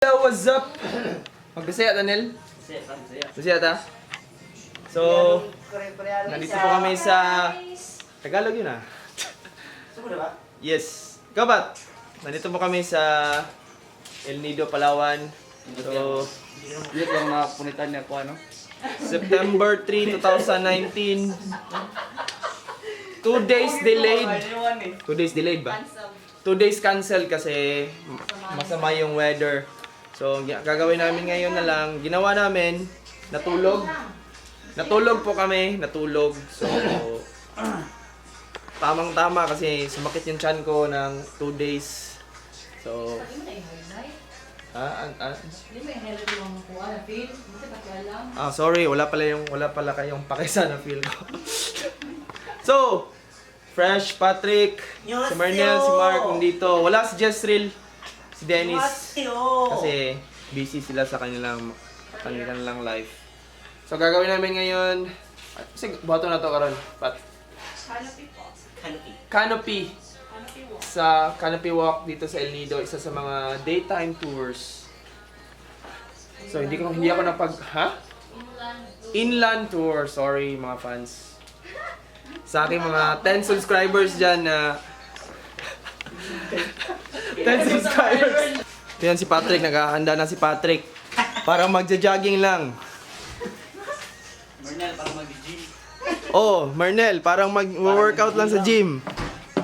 Hello, what's up? Magbisaya, Daniel? Bisaya ta? So, nandito po kami sa... Tagalog yun ah. Yes. Ikaw ba? Nandito po kami sa Nido, Palawan. So, yun yung mga punitan niya ko ano? September 3, 2019. 2 days delayed. 2 days delayed ba? 2 days cancel kasi masama yung weather. So, gagawin namin ngayon na lang. Ginawa namin, natulog. Natulog po kami, natulog. So, tamang-tama kasi sumakit yung tiyan ko ng 2 days. So, sorry, wala pala kayong pakisa na feel ko. So, Fresh, Patrick, si Marnel, si Mark, nandito. Wala si Jezreel, si Dennis. Kasi busy sila sa kanilang life. So, gagawin namin ngayon. Kasi, buhato na to, Karon. Canopy po. Canopy. Sa Canopy Walk dito sa El Nido. Isa sa mga daytime tours. So, hindi ako Inland tour. Sorry, mga fans. Sa aking mga 10 subscribers dyan na 10 subscribers. Ito yan si Patrick, naghahanda na si Patrick. Parang magja-jogging lang. Marnel, parang mag-gym. Oh, Marnel, parang mag-workout lang sa gym.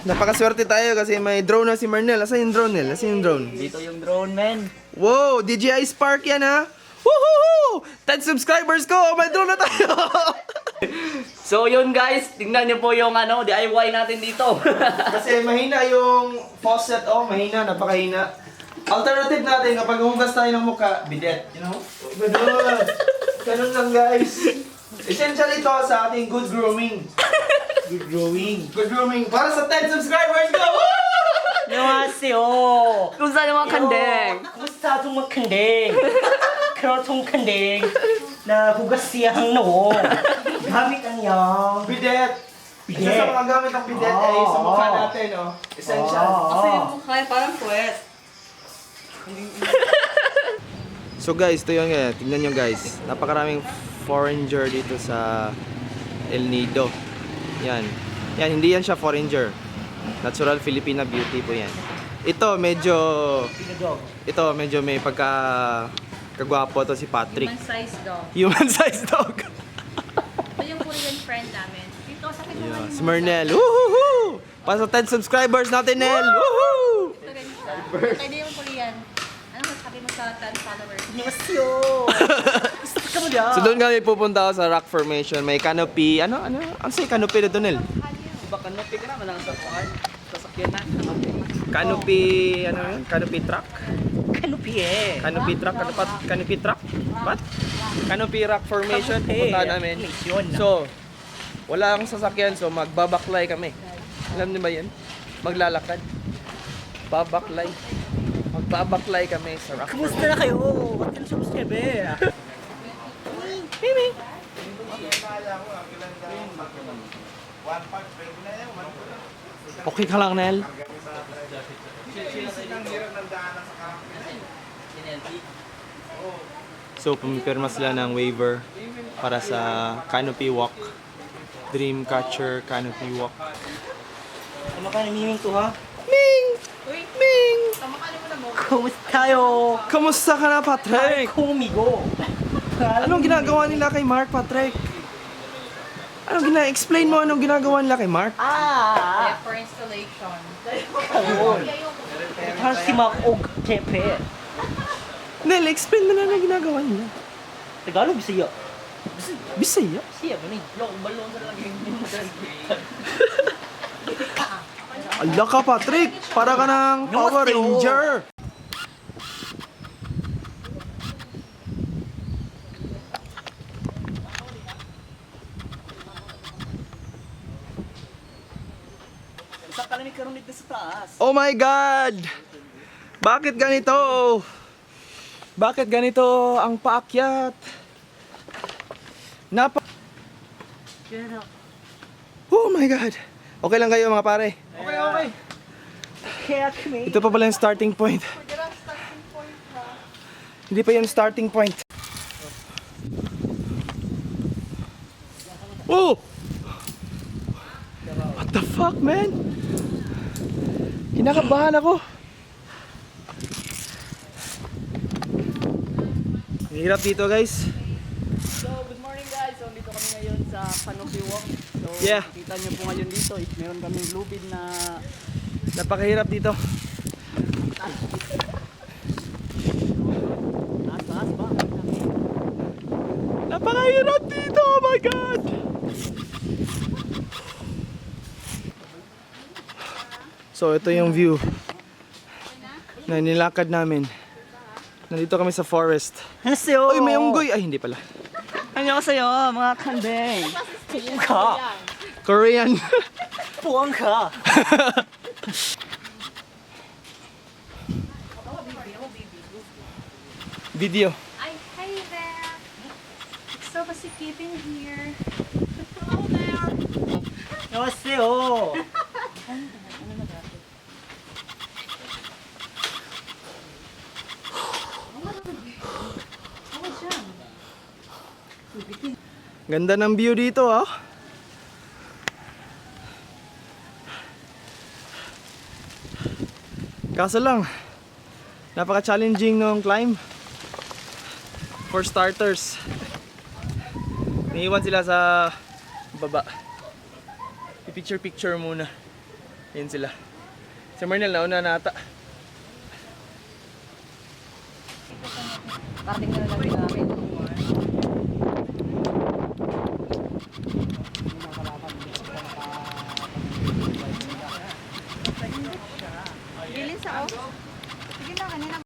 Napakaswerte tayo kasi may drone na si Marnel. Asan yung drone, Nel? Asan yung drone? Dito yung drone, man. Wow, DJI Spark yan ha? Woohoo! 10 subscribers ko! May drone na tayo! So yun guys, tingnan niyo po yung DIY natin dito. Kasi mahina yung faucet. Oh, mahina, napakahina. Alternative natin kapag hugas tayo ng mukha, bidet. You know? Ganun lang guys. Essential ito sa ating good grooming. Good grooming. Para sa 10 subscribers ko! 안녕하세요. kumusta naman kandeng? Kumusta itong mga kandeng? Kaya itong kandeng na hugas siyang noo. Gamit ang yang Bidet. Isa sa mga gamit ng bidet ay sa mukha natin, oh. Essential. Kasi yung mukha niya parang puwet. So guys, ito yun nga. Tingnan nyo guys. Napakaraming foreigner dito sa El Nido. Yan. Yan, hindi yan siya foreigner. Natural Filipina beauty po yan. Ito medyo may kagwapo to si Patrick. Human size dog. Human size dog. Ito yung Korean friend namin. Dito, sakit naman Si Marnel. Woohoo! Para sa 10 subscribers natin, Nel. Woohoo! Ito rin siya. Pwede yung Korean. Ano masasabi mo sa 10 followers? 안녕하세요. Gusto ka mo dyan. So doon kami pupunta sa rock formation. May canopy. Ano sa'yo canopy na doon, Nel? Diba canopy ka naman ang sasakyan na? Canopy, ano yun? Canopy truck? Canopy eh. Canopy truck? Ano pa? Canopy truck? What? Canopy rock formation. Pupunta namin. So, wala akong sasakyan. So, magbabaklay kami. Alam niyo ba yan? Maglalakad. Babaklay. Magbabaklay kami sa rock Kumusta na kayo? Ba't ka na subscriber? Mimi. Okay ka lang, Nel? So, pumipirma sila ng waiver para sa Canopy Walk. Dreamcatcher Canopy Walk. Ano ka namiming to ha? Ming! Ming! Kamakali mo na mo. Kumusta tayo? Kamusta ka na, Patrick? Kumigo. Anong ginagawa nila kay Mark, Patrick? Explain mo anong ginagawa nila kay Mark? Yeah, for installation. Ayun. Parang si Mark og Tepe. Nel, explain mo na anong ginagawa nila. Tagalog, Bisaya. Bisaya? Bisaya ba ni? Balon sa lang yung Ala ka, Patrick! Para ka ng Power Ranger! Saan ka lang karoon dito sa taas? Oh my God! Bakit ganito? Bakit ganito ang paakyat? Oh my God! Okay lang kayo mga pare? Okay. Kaya kami. Ito pa pala yung starting point. Hindi pa yung starting point. Oh! What the fuck, man? Kinakabahan ako. Hirap dito, guys. So, good morning guys. So, dito kami ngayon sa Canopy Walk. So, Yeah. kita nyo po ngayon dito, meron kaming lubid na Napakahirap dito. taas ba? Napakahirap dito, oh my God! So, ito yung view na nilakad namin. Nandito kami sa forest. Hello! Uy, may unggoy! Ay, hindi pala. 안녕하세요, mga kandeng. Puwangka! Korean. Puwangka! Video. Hi there. It's so keeping here. Hello there. 안녕하세요. Ganda ng view dito, ah. Kaso lang, napaka-challenging ng climb. For starters. Niiwan sila sa baba. I-picture muna. Yun sila. Si Marnel, nauna na ata. Parating na lang namin. Bilin sa off. Sige na, kanina